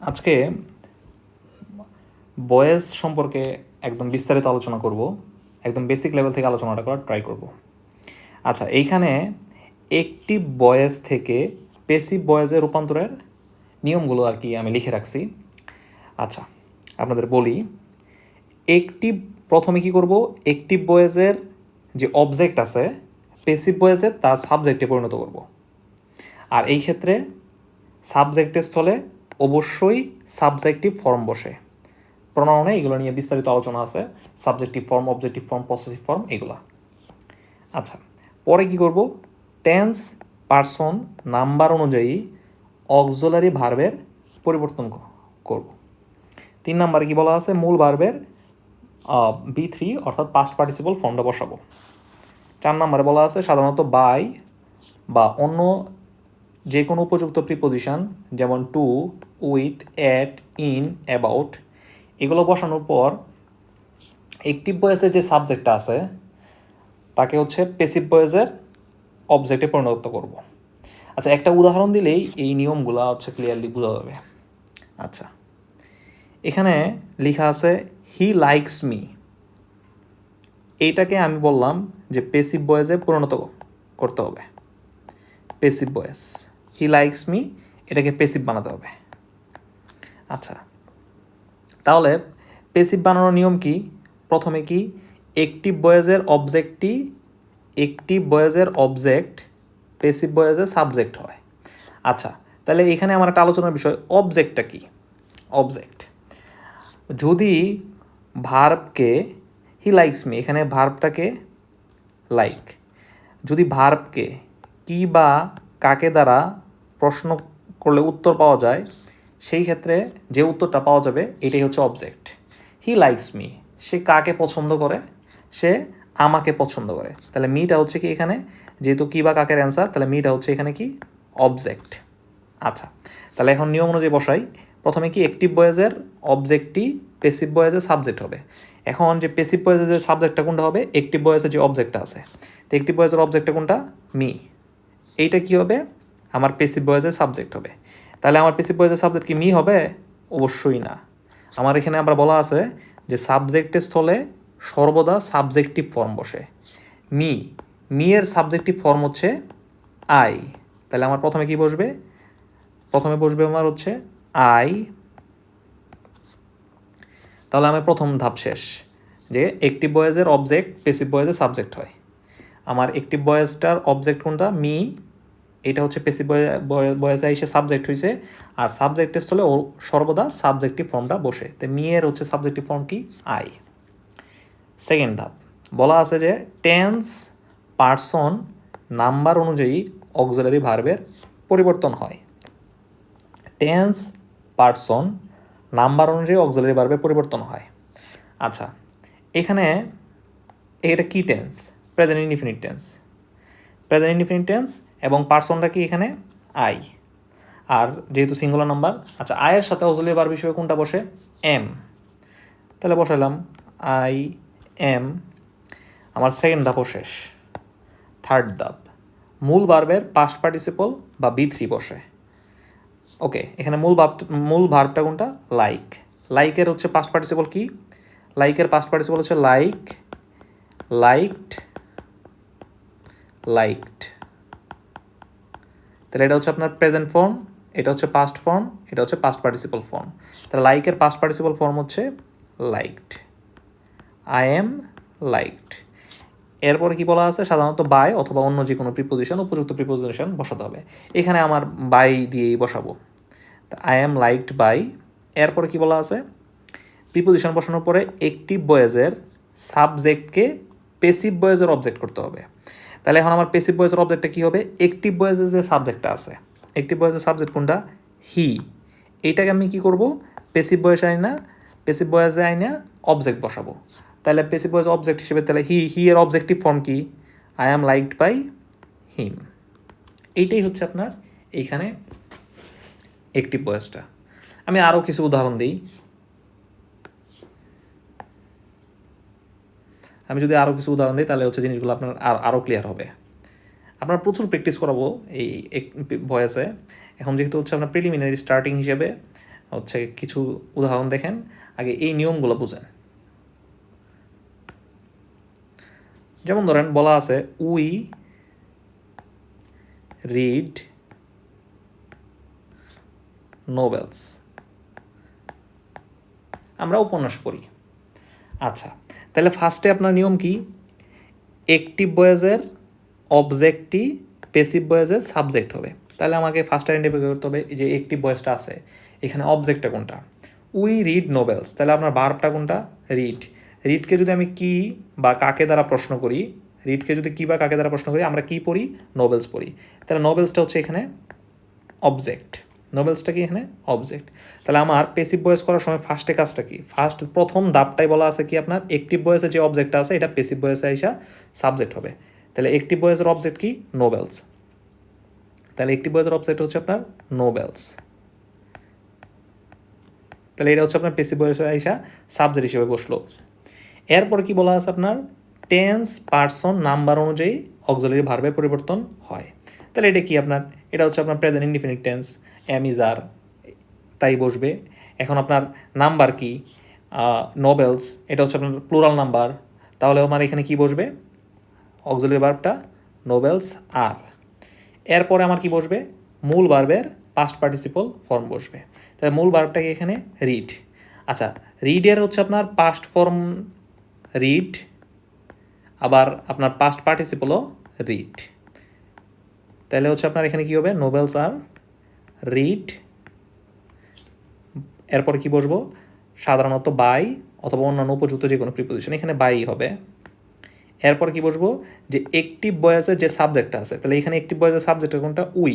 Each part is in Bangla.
আজকে বয়েজ সম্পর্কে একদম বিস্তারিত আলোচনা করব, একদম বেসিক লেভেল থেকে আলোচনাটা করার ট্রাই করব। আচ্ছা, এইখানে একটিভ বয়েজ থেকে পেসিভ বয়েজে রূপান্তরের নিয়মগুলো আর কি আমি লিখে রাখছি। আচ্ছা, আপনাদের বলি, একটিভ প্রথমে কি করব, একটিভ বয়েজের যে অবজেক্ট আছে পেসিভ বয়েজে তার সাবজেক্টে পরিণত করব। আর এই ক্ষেত্রে সাবজেক্টের স্থলে অবশ্যই সাবজেক্টিভ ফর্ম বসে। প্রোনাউনে এগুলো নিয়ে বিস্তারিত আলোচনা আছে, subjective form, objective form, possessive form, এগুলা। আচ্ছা, পরে কি করব, টেন্স পারসন নাম্বার অনুযায়ী অক্সিলারি ভার্বের পরিবর্তন করব। 3 নম্বরে কি বলা আছে, মূল ভার্বের B3 অর্থাৎ পাস্ট পার্টিসিপল ফর্মটা বসাবো। 4 নম্বরে বলা আছে সাধারণত বাই বা অন্য যে কোনো উপযুক্ত প্রিপোজিশন যেমন to, with, at, in, about এগুলো বসানোর পর একটিভ বয়েজের যে সাবজেক্টটা আছে তাকে হচ্ছে পেসিভ বয়েজের অবজেক্টে পরিণত করব। আচ্ছা, একটা উদাহরণ দিলেই এই নিয়মগুলো হচ্ছে ক্লিয়ারলি বোঝা যাবে। আচ্ছা, এখানে লেখা আছে হি লাইকস মি, এইটাকে আমি বললাম যে পেসিভ বয়েজে পরিণত করতে হবে। Passive boys, he likes me, এটাকে পেসিভ বানাতে হবে। আচ্ছা, তাহলে পেসিভ বানানোর নিয়ম কি, প্রথমে কি একটিভ বয়েজের অবজেক্টটি, একটিভ বয়েজের অবজেক্ট পেসিভ বয়েজের সাবজেক্ট হয়। আচ্ছা, তাহলে এখানে আমার একটা আলোচনার বিষয়, অবজেক্টটা কি। অবজেক্ট যদি ভার্বকে, হি লাইকস মি, এখানে ভার্বটাকে লাইক, যদি ভার্বকে কি বা কাকে দ্বারা প্রশ্ন করলে উত্তর পাওয়া যায়, সেই ক্ষেত্রে যে উত্তরটা পাওয়া যাবে এটাই হচ্ছে অবজেক্ট। হি লাইকস মি, সে কাকে পছন্দ করে, সে আমাকে পছন্দ করে। তাহলে মিটা হচ্ছে কি এখানে, যেহেতু কি বা কাকের অ্যান্সার, তাহলে মিটা হচ্ছে এখানে কি অবজেক্ট। আচ্ছা, তাহলে এখন নিয়ম অনুযায়ী বসাই। প্রথমে কি একটিভ বয়েজের অবজেক্টটি পেসিভ বয়েজের সাবজেক্ট হবে। এখন যে পেসিভ বয়েজের যে সাবজেক্টটা কোনটা হবে, একটিভ বয়েজের যে অবজেক্টটা আছে, তো একটিভ বয়েজের অবজেক্টটা কোনটা, মি, এইটা কি হবে আমার পেসিভ বয়েজের সাবজেক্ট হবে। তাহলে আমার পেসিভ বয়েজের সাবজেক্ট কি মি হবে? অবশ্যই না। আমার এখানে আবার বলা আছে যে সাবজেক্টের স্থলে সর্বদা সাবজেক্টিভ ফর্ম বসে। মি, মি এর সাবজেক্টিভ ফর্ম হচ্ছে আই। তাহলে আমার প্রথমে কি বসবে, প্রথমে বসবে আমার হচ্ছে আই। তাহলে আমার প্রথম ধাপ শেষ, যে একটিভ বয়েজের অবজেক্ট পেসিভ বয়েজের সাবজেক্ট হয়। আমার একটিভ বয়েজটার অবজেক্ট কোনটা, মি, এটা হচ্ছে পেসিভ বয়েজে এসে সাবজেক্ট হয়েছে। আর সাবজেক্টের স্থলে সর্বদা সাবজেক্টিভ ফর্মটা বসে, তো মি এর হচ্ছে সাবজেক্টিভ ফর্ম কি, আই। সেকেন্ড ধাপ বলা আছে যে টেন্স পারসন নাম্বার অনুযায়ী অক্সিলারি ভার্বের পরিবর্তন হয়। টেন্স পারসন নাম্বার অনুযায়ী অক্সিলারি ভার্বের পরিবর্তন হয়। আচ্ছা, এখানে এটা কি tense, present indefinite tense. Present indefinite tense এবং পারসনটা কি এখানে আই, আর যেহেতু সিঙ্গুলার নাম্বার। আচ্ছা, আয়ের সাথে অক্সিলারি ভার্ব হিসেবে কোনটা বসে, এম। তাহলে বসাইলাম আই এম। আমার সেকেন্ড ধাপও শেষ। থার্ড ধাপ, মূল ভার্বের পাস্ট পার্টিসিপল বা B3 বসে। ওকে, এখানে মূল ভার্বটা কোনটা, লাইক। লাইকের হচ্ছে পাস্ট পার্টিসিপল কি, লাইকের পাস্ট পার্টিসিপল হচ্ছে লাইক, লাইকড, লাইকড। তাহলে এটা হচ্ছে আপনার প্রেজেন্ট ফর্ম, এটা হচ্ছে পাস্ট ফর্ম, এটা হচ্ছে পাস্ট পার্টিসিপল ফর্ম। তাহলে লাইকের পাস্ট পার্টিসিপল ফর্ম হচ্ছে লাইকড, আই এম লাইকড। এরপরে কি বলা আছে, সাধারণত বাই অথবা অন্য যে কোনো প্রিপোজিশন, উপযুক্ত প্রিপোজিশন বসাতে হবে। এখানে আমার বাই দিয়েই বসাবো, আই এম লাইকড বাই। এরপরে কি বলা আছে, প্রিপোজিশন বসানোর পরে একটিভ বয়েজের সাবজেক্টকে পেসিভ বয়েজের অবজেক্ট করতে হবে। তাহলে এখন আমার পেসিভ বয়েজের অবজেক্টটা কী হবে, একটিভ বয়েজের যে সাবজেক্টটা আছে, একটিভ বয়েজের সাবজেক্ট কোনটা, হি, এইটাকে আমি কী করব, পেসিভ বয়েজ আইনা, পেসিভ বয়েজে আইনা অবজেক্ট বসাবো। তাহলে পেসিভ বয়েজ অবজেক্ট হিসেবে তাহলে হি এর অবজেক্টিভ ফর্ম কি, I am liked by him. এইটাই হচ্ছে আপনার এইখানে একটিভ বয়েজটা। আমি আরও কিছু উদাহরণ দিই। আমি যদি আরও কিছু উদাহরণ দিই তাহলে হচ্ছে জিনিসগুলো আপনার আরও ক্লিয়ার হবে। আপনার প্রচুর প্র্যাকটিস করাবো এই ভয়েসে। এখন যেহেতু হচ্ছে আপনার প্রিলিমিনারি স্টার্টিং হিসেবে হচ্ছে কিছু উদাহরণ দেখেন, আগে এই নিয়মগুলো বুঝেন। যেমন ধরেন বলা আছে উই রিড নোবেলস, আমরা উপন্যাস পড়ি। আচ্ছা, তাহলে ফার্স্টে আপনার নিয়ম কি, অ্যাক্টিভ ভয়েসের অবজেক্টই প্যাসিভ ভয়েসের সাবজেক্ট হবে। তাহলে আমাকে ফার্স্ট আইডেন্টিফাই করতে হবে যে অ্যাক্টিভ ভয়েসটা আছে, এখানে অবজেক্টটা কোনটা, উই রিড নোবেলস, তাহলে আপনার ভার্বটা কোনটা, রিড। রিডকে যদি আমি কি বা কাকে দ্বারা প্রশ্ন করি, রিডকে যদি কি বা কাকে দ্বারা প্রশ্ন করি, আমরা কি পড়ি, নোবেলস পড়ি, তাহলে নোবেলসটা হচ্ছে এখানে অবজেক্ট, নোবেলসটা কি এখানে অবজেক্ট। তাহলে আমার প্যাসিভ ভয়েস করার সময় ফার্স্টে কাজটা কি, ফার্স্ট প্রথম ধাপটাই বলা আছে কি আপনার অ্যাক্টিভ ভয়েসের যে অবজেক্টটা আছে এটা প্যাসিভ ভয়েসে আইসা সাবজেক্ট হবে। তাহলে অ্যাক্টিভ ভয়েসের অবজেক্ট কি, নোবেলস, তাহলে অ্যাক্টিভ ভয়েসের অবজেক্ট হচ্ছে আপনার নোবেলস, তাহলে এটা হচ্ছে আপনার প্যাসিভ ভয়েসে আইসা সাবজেক্ট হিসেবে বসলো। এরপর কি বলা আছে আপনার টেন্স পার্সন নাম্বার অনুযায়ী অক্সিলারি ভার্বের পরিবর্তন হয়। তাহলে এটা কি আপনার, এটা হচ্ছে আপনার present indefinite tense, am is are তাই বসবে। এখন আপনার নাম্বার কি, নোবেলস, এটা হচ্ছে আপনার প্লুরাল নাম্বার, তাহলে আমার এখানে কি বসবে, অক্সিলারি ভার্বটা নোবেলস আর। এরপরে আমার কি বসবে, মূল ভার্বের পাস্ট পার্টিসিপল ফর্ম বসবে। তাহলে মূল ভার্বটাকে এখানে রিড। আচ্ছা, রিডের হচ্ছে আপনার পাস্ট ফর্ম রিড, আবার আপনার পাস্ট পার্টিসিপলও রিড। তাহলে হচ্ছে আপনার এখানে কি হবে, নোবেলস আর রিড, এরপরে কি বসবো, সাধারণত বাই অথবা অন্যান্য উপযুক্ত যে কোনো প্রিপোজিশন, এখানে বাই হবে। এরপর কি বসবো, যে অ্যাক্টিভ ভয়েসের যে সাবজেক্টটা আছে, তাহলে এখানে অ্যাক্টিভ ভয়েসের সাবজেক্টটা কোনটা, উই,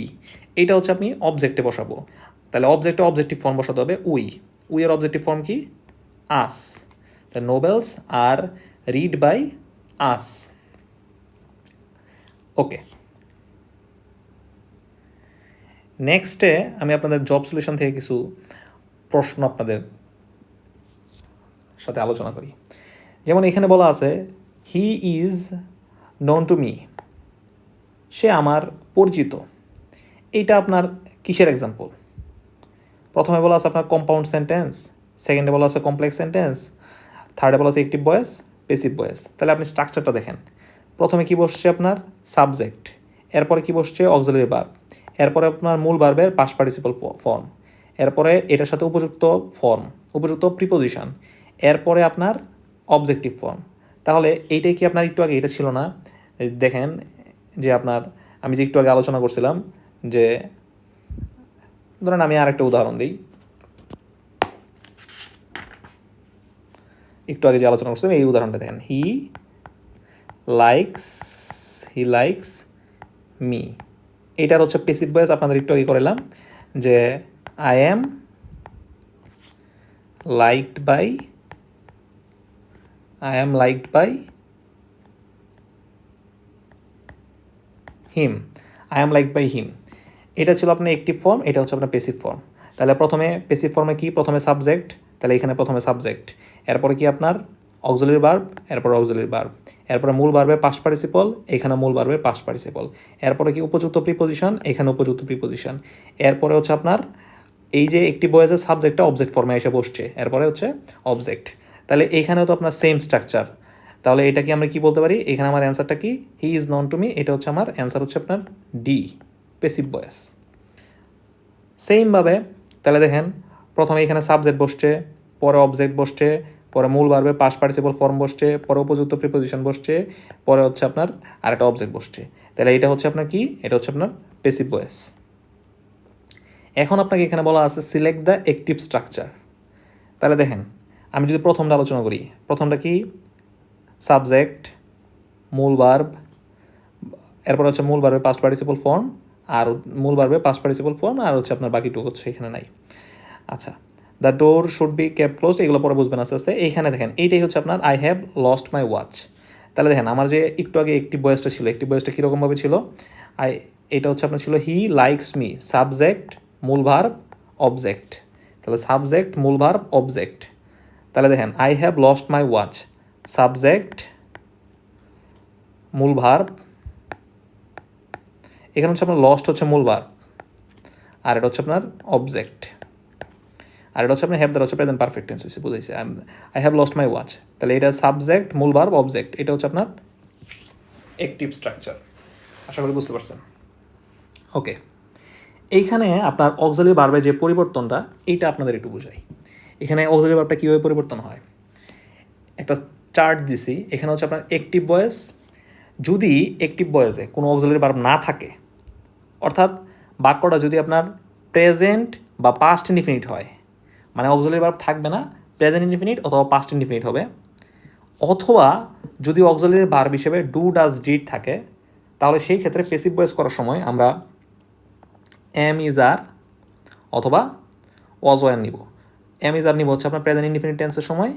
এইটা হচ্ছে আপনি অবজেক্টে বসাবো। তাহলে অবজেক্টে অবজেক্টিভ ফর্ম বসাতে হবে উই, উইয়ের অবজেক্টিভ ফর্ম কি, আস, তাহলে novels are read by us. Okay, নেক্সটে আমি আপনাদের জব সলিউশন থেকে কিছু প্রশ্ন আপনাদের সাথে আলোচনা করি। যেমন এখানে বলা আছে he is known to me, সে আমার পরিচিত, এইটা আপনার কিসের এক্সাম্পল, প্রথমে বলা আছে আপনার কম্পাউন্ড সেন্টেন্স, সেকেন্ডে বলা আছে কমপ্লেক্স সেন্টেন্স, থার্ডে বলা আছে অ্যাক্টিভ ভয়েস, প্যাসিভ ভয়েস। তাহলে আপনি স্ট্রাকচারটা দেখেন, প্রথমে কি বসছে আপনার সাবজেক্ট, এরপরে কি বসছে অক্সিলারি ভার্ব, এরপরে আপনার মূল ভার্বের পাস্ট পার্টিসিপল ফর্ম, এরপরে এটার সাথে উপযুক্ত ফর্ম, উপযুক্ত প্রিপোজিশন, এরপরে আপনার অবজেক্টিভ ফর্ম। তাহলে এইটাই কি আপনার একটু আগে এটা ছিল না, দেখেন যে আপনার আমি যে একটু আগে আলোচনা করছিলাম, যে ধরেন আমি আরেকটা উদাহরণ দিই, একটু আগে যে আলোচনা করছিলাম এই উদাহরণটা দেখেন, হি লাইকস মি, এইটার হচ্ছে প্যাসিভ ভয়েস আপনাদের একটু আগে করলাম, যে I am liked by him, এটা ছিল আপনার অ্যাক্টিভ ফর্ম, এটা হচ্ছে আপনার প্যাসিভ ফর্ম। তাহলে প্রথমে প্যাসিভ ফর্মে কি, প্রথমে সাবজেক্ট, তাহলে এখানে প্রথমে সাবজেক্ট, এরপরে কি আপনার অক্সিলারি ভার্ব, এরপরে অক্সিলারি ভার্ব, এরপরে মূল ভার্বের পাস্ট পার্টিসিপল, এখানে মূল ভার্বের পাস্ট পার্টিসিপল, এরপরে কি উপযুক্ত প্রিপোজিশন, এখানে উপযুক্ত প্রিপোজিশন, এরপরে হচ্ছে আপনার এই যে অ্যাক্টিভ ভয়েসের সাবজেক্টটা অবজেক্ট ফর্মে এসে বসছে, এরপরে হচ্ছে অবজেক্ট। তাহলে এইখানেও তো আপনার সেম স্ট্রাকচার, তাহলে এটা কি আমরা কি বলতে পারি, এখানে আমার অ্যান্সারটা কি, he is known to me, এটা হচ্ছে আমার অ্যান্সার হচ্ছে আপনার ডি, প্যাসিভ ভয়েস। সেমভাবে তাহলে দেখেন প্রথমে এখানে সাবজেক্ট বসছে, পরে অবজেক্ট বসছে, পরে মূল ভার্বের পাস্ট পার্টিসিপল ফর্ম বসছে, পরে উপযুক্ত প্রিপোজিশন বসছে, পরে হচ্ছে আপনার আরেকটা অবজেক্ট বসছে। তাহলে এটা হচ্ছে আপনার কি, এটা হচ্ছে আপনার প্যাসিভ ভয়েস। এখন আপনাকে এখানে বলা আছে সিলেক্ট দ্য অ্যাক্টিভ স্ট্রাকচার। তাহলে দেখেন আমি যদি প্রথমটা আলোচনা করি, প্রথমটা কি, সাবজেক্ট, মূল ভার্ব, এরপর হচ্ছে মূল ভার্বের পাস্ট পার্টিসিপল ফর্ম, আর মূল ভার্বের পাস্ট পার্টিসিপল ফর্ম, আর হচ্ছে আপনার বাকিটুকু হচ্ছে এখানে নাই। আচ্ছা, the door should be kept closed, এগুলো পরে বুঝবেন আস্তে আস্তে। এইখানে দেখেন এইটাই হচ্ছে আপনার I have lost my watch. তাহলে দেখেন আমার যে একটু আগে অ্যাক্টিভ ভয়েসটা ছিল, অ্যাক্টিভ ভয়েসটা কীরকমভাবে ছিল, এটা হচ্ছে আপনার ছিল হি লাইকস মি, সাবজেক্ট মূল ভার্ব অবজেক্ট, তাহলে সাবজেক্ট মূল ভার্ব অবজেক্ট। তাহলে দেখেন I have lost my watch, subject মূল ভার্ব, এখানে হচ্ছে আপনার লস্ট হচ্ছে মূল ভার্ব, আর এটা হচ্ছে আপনার অবজেক্ট। আর এটা হচ্ছে আপনার হ্যাভ দ্বারা হচ্ছে প্রেজেন্ট পারফেক্ট টেন্স হয়েছে, বুঝাইছে I have lost my watch. তাহলে এটা সাবজেক্ট, মূল ভার্ব, অবজেক্ট, এটা হচ্ছে আপনার অ্যাক্টিভ স্ট্রাকচার। আশা করি বুঝতে পারছেন। ওকে, এইখানে আপনার অক্সিলারি ভার্বের যে পরিবর্তনটা, এইটা আপনাদের একটু বুঝাই। এখানে অক্সিলারি ভার্বটা কীভাবে পরিবর্তন হয়, একটা চার্ট দিছি। এখানে হচ্ছে আপনার অ্যাক্টিভ ভয়েস, যদি অ্যাক্টিভ ভয়েসে কোনো অক্সিলারি ভার্ব না থাকে, অর্থাৎ বাক্যটা যদি আপনার প্রেজেন্ট বা পাস্ট ইনডিফিনিট হয়, মানে অক্সিলারি ভার্ব থাকবে না, প্রেজেন্ট ইনডিফিনিট অথবা পাস্ট ইনডিফিনিট হবে, অথবা যদি অক্সিলারি ভার্ব হিসেবে ডু, ডাজ, ডিড থাকে, তাহলে সেই ক্ষেত্রে প্যাসিভ ভয়েস করার সময় আমরা এম, ইজ, আর অথবা ওয়াজ, ওয়ার নিব। এম, ইজ, আর নিব হচ্ছে আপনার প্রেজেন্ট ইনডিফিনিট টেন্সের সময়,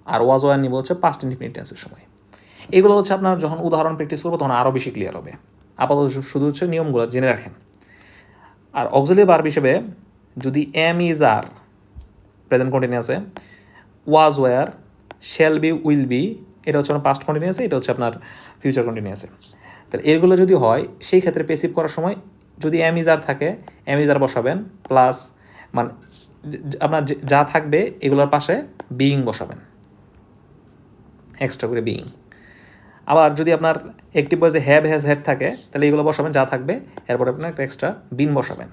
আর ওয়াজ, ওয়ার নিব হচ্ছে পাস্ট ইনডিফিনিট টেন্সের সময়। এগুলো হচ্ছে আপনার যখন উদাহরণ প্র্যাকটিস করবো তখন আরও বেশি ক্লিয়ার হবে। আপাতত শুধু হচ্ছে নিয়মগুলো জেনে রাখেন। আর অক্সিলারি ভার্ব হিসেবে যদি এম, ইজ, আর প্রেজেন্ট কন্টিনিউয়াসে, was, were, shall be, will be, এটা হচ্ছে আপনার পাস্ট কন্টিনিউয়াসে, এটা হচ্ছে আপনার ফিউচার কন্টিনিউয়াসে। তাহলে এগুলো যদি হয়, সেই ক্ষেত্রে প্যাসিভ করার সময় যদি এম, ইজ, আর থাকে, এম, ইজ, আর বসাবেন, প্লাস মানে আপনার যা থাকবে এগুলোর পাশে বিইং বসাবেন, এক্সট্রা করে বিইং। আবার যদি আপনার অ্যাক্টিভ ভয়েসে হ্যাভ, হ্যাজ, হ্যাড থাকে, তাহলে এগুলো বসাবেন যা থাকবে, এরপরে আপনার একটা এক্সট্রা বিন বসাবেন।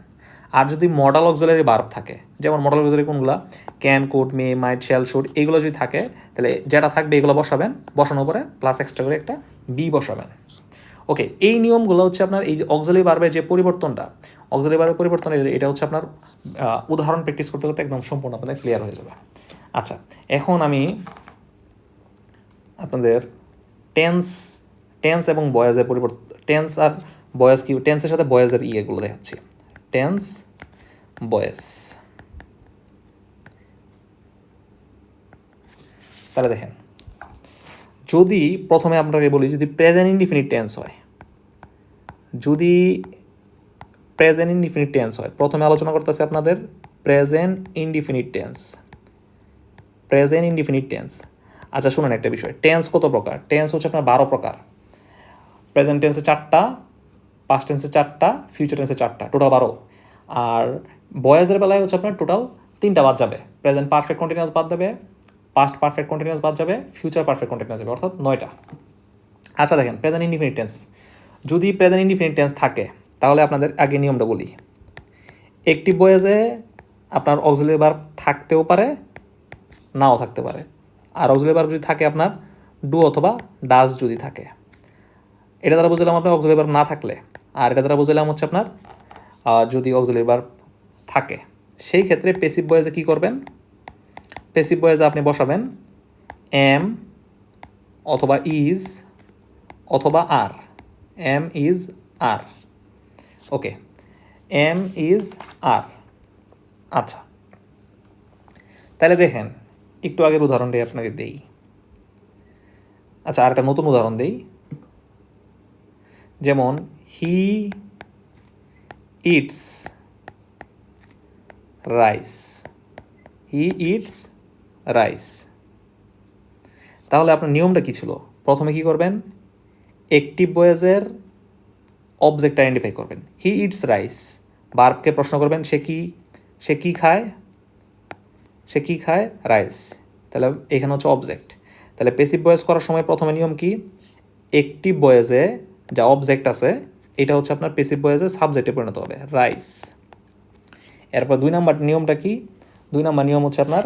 আর যদি মডাল অক্সিলারি ভার্ব থাকে, যেমন মডাল অক্সিলারি কোনগুলো, can, could, may, might, shall, should, এইগুলো যদি থাকে, তাহলে যেটা থাকবে এগুলো বসাবেন, বসানোর পরে প্লাস এক্সট্রা করে একটা বি বসাবেন। ওকে, এই নিয়মগুলো হচ্ছে আপনার এই যে অক্সিলারি ভার্বের যে পরিবর্তনটা, অক্সিলারি ভার্বের পরিবর্তন, এটা হচ্ছে আপনার উদাহরণ প্র্যাকটিস করতে করতে একদম সম্পূর্ণ আপনাদের ক্লিয়ার হয়ে যাবে। আচ্ছা, এখন আমি আপনাদের টেন্স এবং বয়েজের পরিবর্তন, টেন্স আর বয়েজ কি, টেন্সের সাথে বয়েজের ইয়েগুলো দেখাচ্ছি। Tense, boys. তাহলে দেখেন, যদি প্রথমে আপনাকে বলি, যদি প্রেজেন্ট ইনডিফিনিট টেন্স হয়, যদি প্রেজেন্ট ইনডিফিনিট টেন্স হয়, প্রথমে আলোচনা করতেছে আপনাদের present indefinite tense. Present indefinite tense. আচ্ছা শুনুন একটা বিষয়, টেন্স কত প্রকার? টেন্স হচ্ছে আপনার 12 প্রকার। প্রেজেন্ট টেন্সে 4টা, পাস্ট টেন্সে 4টা, ফিউচার টেন্সে 4টা, টোটাল 12। আর বয়েজের বেলায় হচ্ছে আপনার টোটাল 3টা বাদ যাবে। প্রেজেন্ট পারফেক্ট কন্টিনিউয়াস বাদ যাবে, পাস্ট পারফেক্ট কন্টিনিউয়াস বাদ যাবে, ফিউচার পারফেক্ট কন্টিনিউয়াস যাবে, অর্থাৎ 9টা। আচ্ছা দেখেন, প্রেজেন্ট ইনডিফিনিট টেন্স, যদি প্রেজেন্ট ইনডিফিনিট টেন্স থাকে, তাহলে আপনাদের আগে নিয়মটা বলি। অ্যাক্টিভ ভয়েসে আপনার অক্সিলারি ভার্ব থাকতেও পারে, নাও থাকতে পারে। আর অক্সিলারি ভার্ব যদি থাকে আপনার ডু অথবা ডাজ যদি থাকে, এটা দ্বারা বুঝলাম আপনার অক্সিলারি ভার্ব না থাকলে। আর এটা দ্বারা বুঝলাম হচ্ছে আপনার যদি অক্সিলারি ভার্ব থাকে, সেই ক্ষেত্রে প্যাসিভ ভয়েসে কী করবেন? প্যাসিভ ভয়েসে আপনি বসাবেন এম অথবা ইজ অথবা are. Am, is, are. Okay, am, is, are. আচ্ছা, তাহলে দেখেন, একটু আগের উদাহরণটাই আপনাকে দেই। আচ্ছা, আর একটা নতুন উদাহরণ দেই। যেমন he eats rice, he eats rice. তাহলে আপনার নিয়মটা কী ছিল? প্রথমে কি করবেন? অ্যাক্টিভ ভয়েসের অবজেক্ট আইডেন্টিফাই করবেন। হি ইটস রাইস, ভার্বকে প্রশ্ন করবেন সে কি খায়? সে কি খায়? রাইস। তাহলে এখানে হচ্ছে অবজেক্ট। তাহলে প্যাসিভ ভয়েস করার সময় প্রথমে নিয়ম কি? অ্যাক্টিভ ভয়েসে যা অবজেক্ট আছে এটা হচ্ছে আপনার প্যাসিভ ভয়েসে সাবজেক্টে পরিণত হবে, রাইস। এরপর 2 নম্বর নিয়মটা কি? 2 নম্বর নিয়ম হচ্ছে আপনার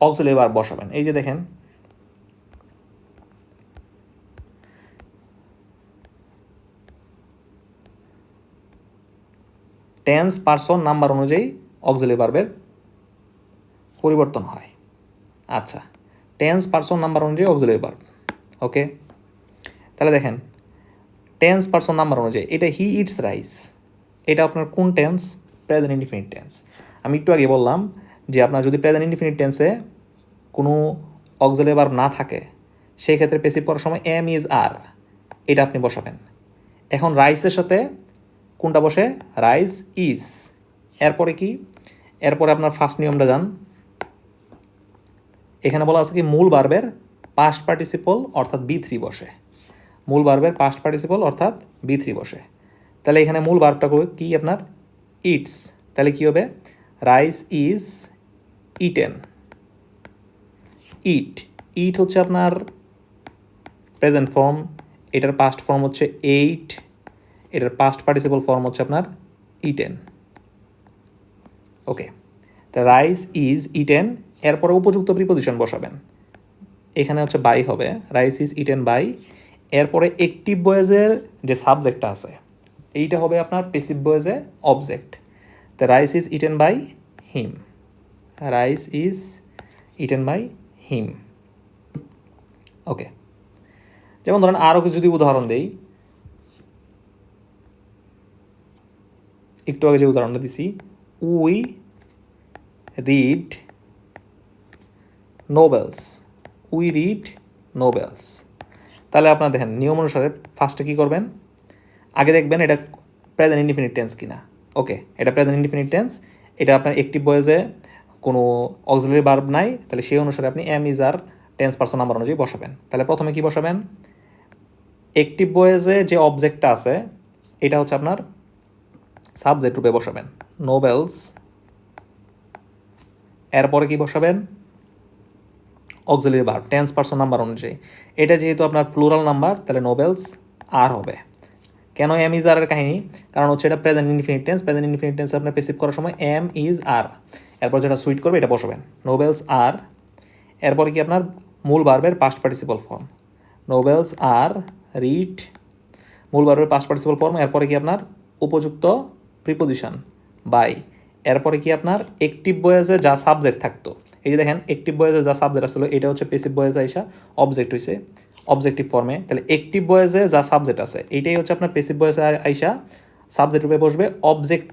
অক্সিলারি ভার্ব বসাবেন। এই যে দেখেন, টেন্স, পারসন, নাম্বার অনুযায়ী অক্সিলারি ভার্বের পরিবর্তন হয়। আচ্ছা, টেন্স, পারসন, নাম্বার অনুযায়ী অক্সিলারি ভার্ব। ওকে, তাহলে দেখেন, টেন্স, পারসন, নাম্বার অনুযায়ী এটা হি ইটস রাইস, এটা আপনার কোন টেন্স? Present indefinite tense. আমি একটু আগে বললাম যে আপনার যদি প্রেজেন্ট ইনডিফিনিট টেন্সে কোনো অক্সিলারি ভার্ব না থাকে, সেই ক্ষেত্রে প্যাসিভ করার সময় এম, ইজ, আর, এটা আপনি বসাবেন। এখন রাইসের সাথে কোনটা বসে? Rice, is. এরপরে কি? এরপরে আপনার ফার্স্ট নিয়মটা যান। এখানে বলা আছে কি মূল ভার্বের পাস্ট পার্টিসিপল অর্থাৎ B3 বসে। মূল ভার্বের পাস্ট পার্টিসিপল অর্থাৎ B3 বসে। তাহলে এখানে মূল ভার্বটা কি আপনার? ইটস। তাহলে কি হবে? Rice is eaten. Eat, eat হচ্ছে আপনার প্রেজেন্ট ফর্ম, এটার পাস্ট ফর্ম হচ্ছে এইট, এটার পাস্ট পার্টিসিপল ফর্ম হচ্ছে আপনার ইটেন। ওকে, তা রাইস ইজ ইটেন, এরপরে উপযুক্ত প্রিপোজিশন বসাবেন। এখানে হচ্ছে বাই হবে, রাইস ইজ ইটেন বাই, এরপরে অ্যাক্টিভ ভয়েসের যে সাবজেক্টটা আছে এইটা হবে আপনার প্যাসিভ ভয়েসে object. The rice is eaten by him, rice is eaten by him. Okay, যেমন ধরেন আরও কিছু যদি উদাহরণ দেই, একটু আগে যে উদাহরণটা দিছি, we read novels, we read novels. তাহলে আপনার দেখেন নিয়ম অনুসারে ফার্স্টে কী করবেন, আগে দেখবেন এটা প্রেজেন্ট ইনডিফিনিট টেন্স কিনা। ওকে, এটা প্রেজেন্ট ইনডিফিনিট টেন্স, এটা আপনার অ্যাক্টিভ ভয়েসে কোনো অক্সিলারি ভার্ব নাই, তাহলে সেই অনুসারে আপনি am is are tense person number অনুযায়ী বসাবেন। তাহলে প্রথমে কি বসাবেন, অ্যাক্টিভ ভয়েসে যে অবজেক্টটা আছে এটা হচ্ছে আপনার সাবজেক্ট রূপে বসাবেন, নোবেলস। এরপরে কি বসাবেন, auxiliary verb tense person number অনুযায়ী। এটা যেহেতু আপনার প্লুরাল নাম্বার তাহলে নোবেলস আর হবে। কেন এম ইজ আর এর কাহিনী, কারণ হচ্ছে এটা present indefinite tense, present indefinite tense আপনার পেসিভ করার সময় এম ইজ আর, এরপর যেটা সুইট করবে এটা বসাবেন নোবেলস আর। এরপরে কি আপনার মূল ভার্বের past participle form, novels are read, মূল ভার্বের পাস্ট পার্টিসিপল ফর্ম। এরপরে কি আপনার উপযুক্ত প্রিপোজিশন বাই। এরপরে কি আপনার অ্যাক্টিভ ভয়েসে যা সাবজেক্ট থাকতো, এই যে দেখেন অ্যাক্টিভ ভয়েসে যা সাবজেক্ট আসলো এটা হচ্ছে পেসিভ ভয়েসে আইসা অবজেক্ট হয়েছে অবজেক্টিভ ফর্মে। তাহলে অ্যাক্টিভ ভয়েসে যা সাবজেক্ট আছে এইটাই হচ্ছে আপনার পেসিভ ভয়েসে আইসা সাবজেক্ট রূপে বসবে, অবজেক্ট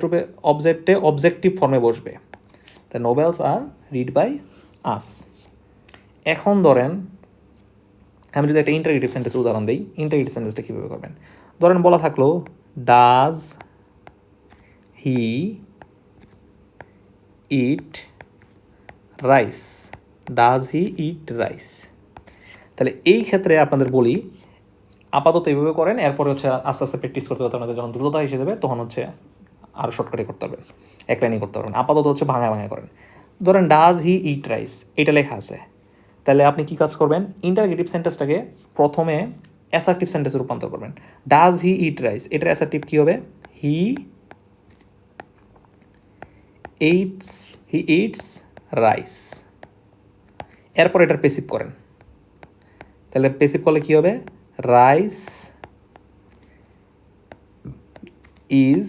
রূপে অবজেক্টিভ ফর্মে বসবে। তা novels are read by us. এখন ধরেন আমি যদি একটা ইন্টারগেটিভ সেন্টেন্স উদাহরণ দিই, ইন্টারগেটিভ সেন্টেন্সটা কীভাবে করবেন, ধরেন বলা থাকলো does he eat rice, does he eat rice. তাহলে এই ক্ষেত্রে আপনাদের বলি আপাতত এইভাবে করেন, এরপরে হচ্ছে আস্তে আস্তে প্র্যাকটিস করতে করতে আপনাদের যখন দ্রুততা এসে যাবে তখন হচ্ছে আরও শর্টকাটে করতে পারবেন, এক লাইনই করতে পারবেন। আপাতত হচ্ছে ভাঙা করেন। ধরেন ডাজ হি ইট রাইস এটা লেখা আছে, তাহলে আপনি কি কাজ করবেন, ইন্টারগেটিভ সেন্টেন্সটাকে প্রথমে অ্যাসার্টিভ সেন্টেন্সে রূপান্তর করবেন। ডাজ হি ইট রাইস, এটার অ্যাসার্টিভ কী হবে, হি ইটস রাইস। এরপর এটার পেসিভ করেন, তাহলে পেসিভ করলে কী হবে, rice is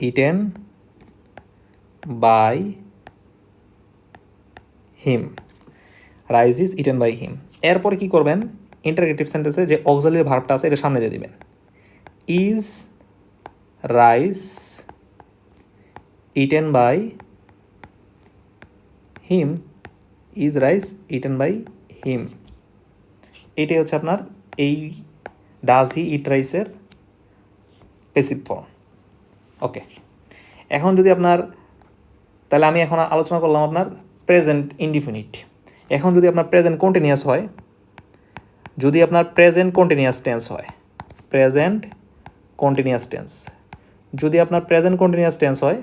eaten by him, rice is eaten by him. এরপরে কী করবেন, ইন্টারগেটিভ সেন্টেন্সে যে অক্সিলারি ভার্বটা আছে এটা সামনে দিয়ে দিবেন, is rice eaten by him, is rice eaten by him. এটাই হচ্ছে আপনার এই ডাজ হি ইট রাইসের পেসিভ ফর্ম। ওকে, এখন যদি আপনার, তাহলে আমি এখন আলোচনা করলাম আপনার প্রেজেন্ট ইনডিফিনিট। এখন যদি আপনার প্রেজেন্ট কন্টিনিউয়াস হয়, যদি আপনার প্রেজেন্ট কন্টিনিউয়াস টেন্স হয়, প্রেজেন্ট কন্টিনিউয়াস টেন্স যদি আপনার প্রেজেন্ট কন্টিনিউয়াস টেন্স হয়,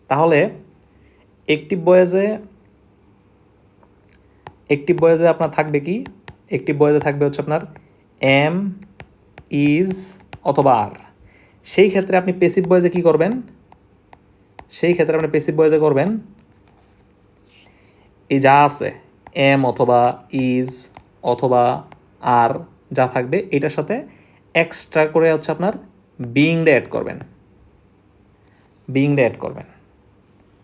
তাহলে অ্যাক্টিভ ভয়েসে আপনার থাকবে কি, অ্যাক্টিভ ভয়েসে থাকবে হচ্ছে আপনার এম ইজ অথবা আর। সেই ক্ষেত্রে আপনি পেসিভ ভয়েসে কী করবেন, সেই ক্ষেত্রে আপনি পেসিভ ভয়েসে করবেন এই যা আছে এম অথবা ইজ অথবা আর যা থাকবে এটার সাথে এক্সট্রা করে হচ্ছে আপনার বিইংটা অ্যাড করবেন,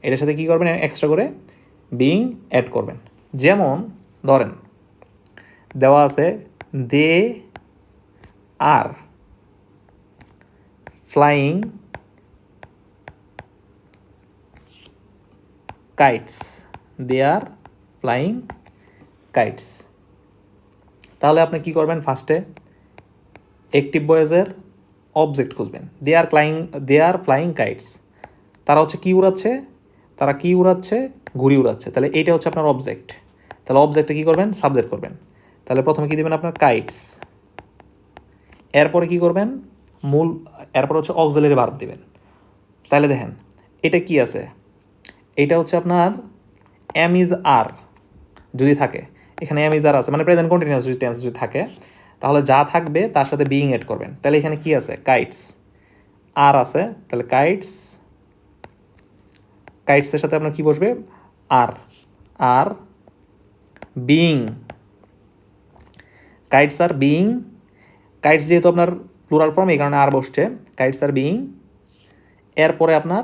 এটার সাথে কী করবেন, এক্সট্রা করে বিইং অ্যাড করবেন। যেমন ধরেন দেওয়া আছে they are flying kites, they are flying kites. তাহলে আপনি কি করবেন, ফার্স্টে অ্যাক্টিভ ভয়েসের অবজেক্ট খুঁজবেন, দে আর ফ্লাইং কাইটস। তারা হচ্ছে কি উড়াচ্ছে, ঘুড়ি উড়াচ্ছে। তাহলে এইটা হচ্ছে আপনার অবজেক্ট, তাহলে অবজেক্টে কী করবেন, সাবজেক্ট করবেন। তাহলে প্রথমে কী দেবেন আপনার কাইটস, এরপরে কী করবেন এরপর হচ্ছে অক্সিলারি ভার্ব দেবেন। তাহলে দেখেন এটা কি আছে, এইটা হচ্ছে আপনার এম ইজ আর যদি থাকে, এখানে এম ইজ আর আছে মানে প্রেজেন্ট কন্টিনিউয়াস যদি টেন্স যদি থাকে, তাহলে যা থাকবে তার সাথে বিইং এড করবেন। তাহলে এখানে কি আছে, কাইটস, আর আছে, তাহলে কাইটস, কাইটসের সাথে আপনার কি বসবে, are, are being, kites are being, kites যেহেতু আপনার প্লুরাল ফর্ম এই কারণে আর বসছে, কাইটস আর বিইং, এরপরে আপনার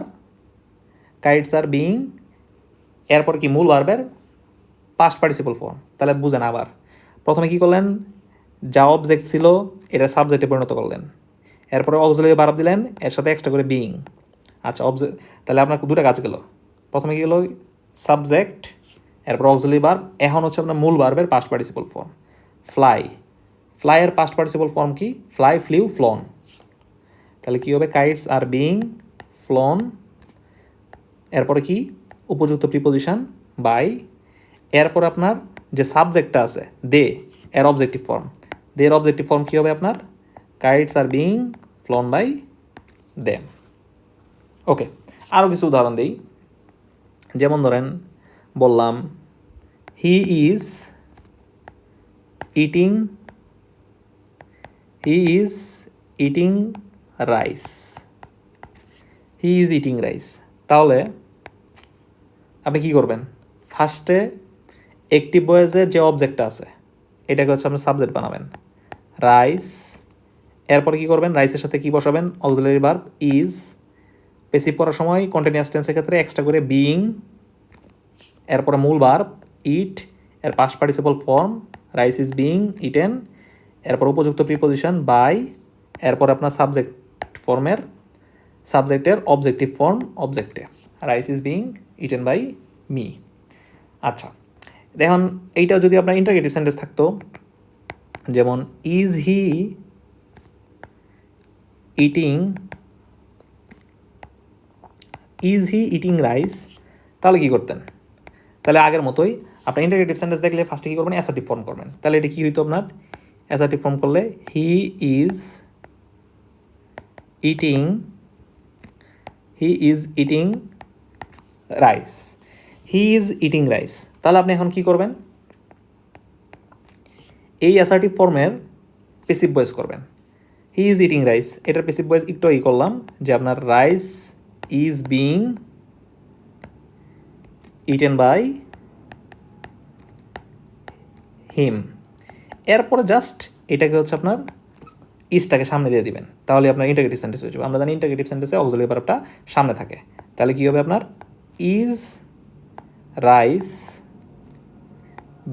কাইটস আর বিইং, এরপর কি মূল ভার্বের পাস্ট পার্টিসিপল ফর্ম। তাহলে বুঝেন আবার, প্রথমে কি করলেন, যা অবজেক্ট ছিল এটা সাবজেক্টে পরিণত করলেন, এরপরে অক্সিলারি ভার্ব দিলেন, এর সাথে এক্সট্রা করে বিইং। আচ্ছা অবজেক্ট, তাহলে আপনার দুটো কাজ গেল, প্রথমে কি গেলো সাবজেক্ট, এরপর অক্সিলারি ভার্ব, এখন হচ্ছে আপনার মূল ভার্বের পাস্ট পার্টিসিপল ফর্ম। ফ্লাই, ফ্লাইয়ের পাস্ট পার্টিসিপল ফর্ম কি, ফ্লাই, ফ্লিউ, ফ্লন। তাহলে কী হবে, কাইটস আর বিইং ফ্লন, এরপরে কি উপযুক্ত প্রিপোজিশন বাই, এরপর আপনার যে সাবজেক্টটা আছে দে, এর অবজেক্টিভ ফর্ম, দের অবজেক্টিভ ফর্ম কী হবে আপনার, kites are being flown by them. Okay, আরও কিছু উদাহরণ দিই, যেমন ধরেন বললাম he is eating, he is eating rice, he is eating rice. তাহলে আপনি কী করবেন, ফার্স্টে অ্যাক্টিভ ভয়েসের যে অবজেক্টটা আছে এটাকে হচ্ছে আপনি সাবজেক্ট বানাবেন, রাইস, এরপরে কী করবেন, রাইসের সাথে কী বসাবেন, অক্সিলারি ভার্ব ইজ, পেসিভ পড়ার সময় কন্টিনিউয়াস টেন্সের ক্ষেত্রে এক্সট্রা করে বিইং, এরপরে মূল ভার্ব ইট, এর past participle form rice is being eaten, এরপর উপযুক্ত প্রিপোজিশন বাই, এরপর আপনার সাবজেক্ট ফর্মের সাবজেক্টের অবজেক্টিভ ফর্ম অবজেক্টে, rice is being eaten by me. আচ্ছা দেখুন, এইটা যদি আপনার ইন্টারগেটিভ সেন্টেন্স থাকতো, যেমন is he eating, is he eating rice, তাহলে কী করতেন, তাহলে আগের মতোই আপনার ইন্টারগেটিভ সেন্টেন্স দেখলে ফার্স্টে কী করবেন, অ্যাসার্টিভ ফর্ম করবেন। তাহলে এটা কী হইতো আপনার, অ্যাসার্টিভ ফর্ম করলে হি is eating, he is eating rice, he is eating rice. তাহলে আপনি এখন কী করবেন, এই অ্যাসার্টিভ ফর্মের পেসিভ ভয়েস করবেন, হি ইজ ইটিং রাইস, এটার পেসিভ ভয়েস একটু করলাম যে আপনার rice is being eaten by him, এরপরে জাস্ট এটাকে হচ্ছে আপনার ইজটাকে সামনে দিয়ে দিবেন, তাহলে আপনার ইন্টারগেটিভ সেন্টেন্স হয়ে যাবে। আমরা জানি ইন্টারগেটিভ সেন্টেন্সে অক্সিলারি ভার্বটা সামনে থাকে, তাহলে কী হবে আপনার, is rice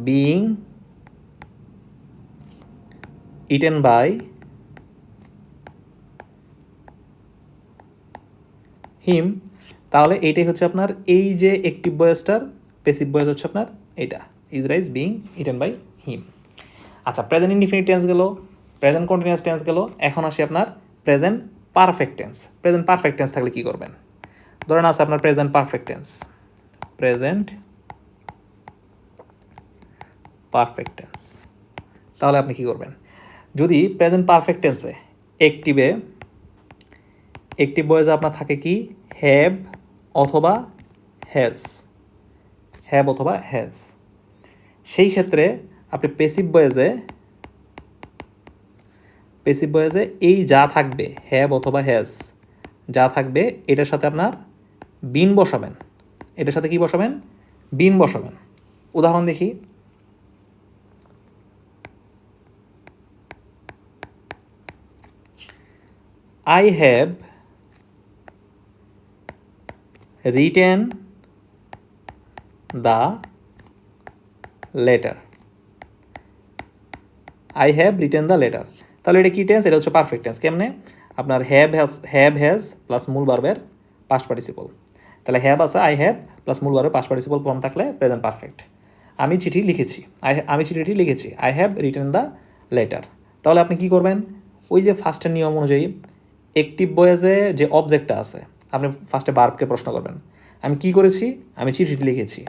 being eaten by him. তাহলে এইটাই হচ্ছে আপনার এই যে অ্যাক্টিভ ভয়েসটার প্যাসিভ ভয়েস হচ্ছে আপনার এটা, is rice being eaten by him. আচ্ছা প্রেজেন্ট ইনডিফিনিট টেন্স গেল, প্রেজেন্ট কন্টিনিউয়াস টেন্স গেল, এখন আসি আপনার present perfect tense. Present perfect tense থাকলে কী করবেন, ধরেন আছে আপনার present perfect tense, present perfect tense, তাহলে আপনি কী করবেন, যদি প্রেজেন্ট পারফেক্ট টেন্সে অ্যাক্টিভ ভয়েসে আপনার থাকে কি, হ্যাভ অথবা হ্যাজ, হ্যাভ অথবা হ্যাজ, সেই ক্ষেত্রে আপনি পেসিভ ভয়েসে এই যা থাকবে হ্যাভ অথবা হ্যাজ যা থাকবে এটার সাথে আপনার বিন বসাবেন, এটার সাথে কি বসাবেন, বিন বসাবেন। উদাহরণ দেখি, I have written the letter, I have written the letter. তাহলে এটা কি টেন্স, এটা হচ্ছে পারফেক্ট টেন্স। কেমনে, আপনার হ্যাভ হ্যাজ প্লাস মূল ভার্বের পাস্ট পার্টিসিপল, তাহলে হ্যাভ আছে আই হ্যাভ প্লাস মূল ভার্বের পাস্ট পার্টিসিপল ফর্ম থাকলে প্রেজেন্ট পারফেক্ট। আমি চিঠিটি লিখেছি, I have written the letter. তাহলে আপনি কি করবেন, ওই যে ফার্স্টের নিয়ম অনুযায়ী অ্যাক্টিভ ভয়েসে যে অবজেক্টটা আছে আপনি ফার্স্টে ভার্বকে প্রশ্ন করবেন, আমি কি করেছি, আমি চিঠিটি লিখেছি।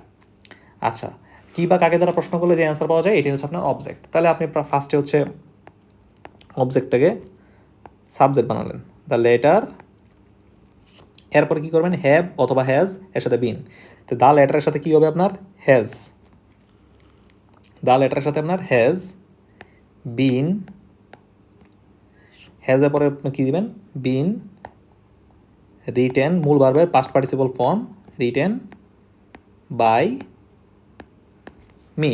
আচ্ছা কী বা কাকে দ্বারা প্রশ্ন করলে যে অ্যান্সার পাওয়া যায় এটি হচ্ছে আপনার অবজেক্ট। তাহলে আপনি ফার্স্টে হচ্ছে অবজেক্টটাকে সাবজেক্ট বানালেন, দ্য লেটার, এরপর কী করবেন হ্যাভ অথবা হ্যাজ এর সাথে বিন। তো দা লেটারের সাথে কী হবে আপনার হ্যাজ, দা লেটারের সাথে আপনার হ্যাজ বিন, হ্যাজের পরে আপনি কী দিবেন বিন রিটেন, মূল ভার্বের past participle form written by me,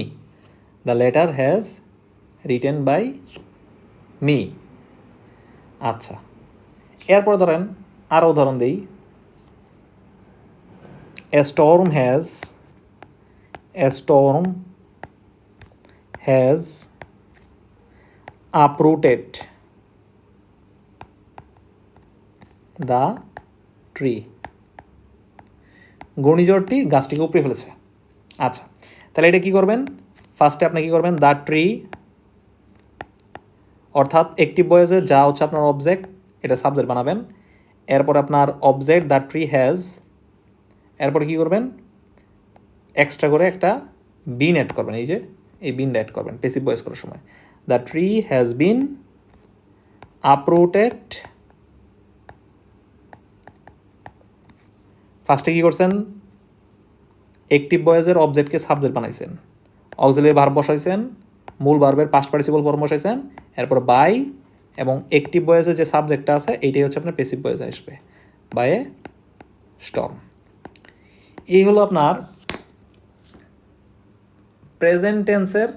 the letter has written by me. আচ্ছা, এরপরে ধরেন আরও উদাহরণ দিই, a storm has uprooted the tree, ঘূর্ণিঝড়টি গাছটিকে উপড়ে ফেলেছে। আচ্ছা, তাহলে এটা কী করবেন, ফার্স্টে আপনি কী করবেন দ্য ট্রি, অর্থাৎ অ্যাক্টিভ ভয়েসে যা হচ্ছে আপনার অবজেক্ট এটা সাবজেক্ট বানাবেন, এরপর আপনার অবজেক্ট দ্য ট্রি হ্যাজ, এরপরে কী করবেন এক্সট্রা করে একটা বিন অ্যাড করবেন, এই যে এই বিনটা অ্যাড করবেন প্যাসিভ ভয়েস করার সময়, the tree has been uprooted। ফার্স্টে কী করছেন অ্যাক্টিভ ভয়েসের অবজেক্টকে সাবজেক্ট বানাইছেন, অক্সিলারি ভার্ব বসাইছেন, মূল ভার্বের পাস্ট পার্টিসিপল ফর্ম বসাইছেন, এরপর বাই এবং অ্যাক্টিভ ভয়েসের যে সাবজেক্টটা আছে এইটাই হচ্ছে আপনার প্যাসিভ ভয়েসে আসবে বাই এ স্টর্ম। এই হলো আপনার প্রেজেন্ট টেন্সের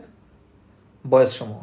ভয়েস সমূহ।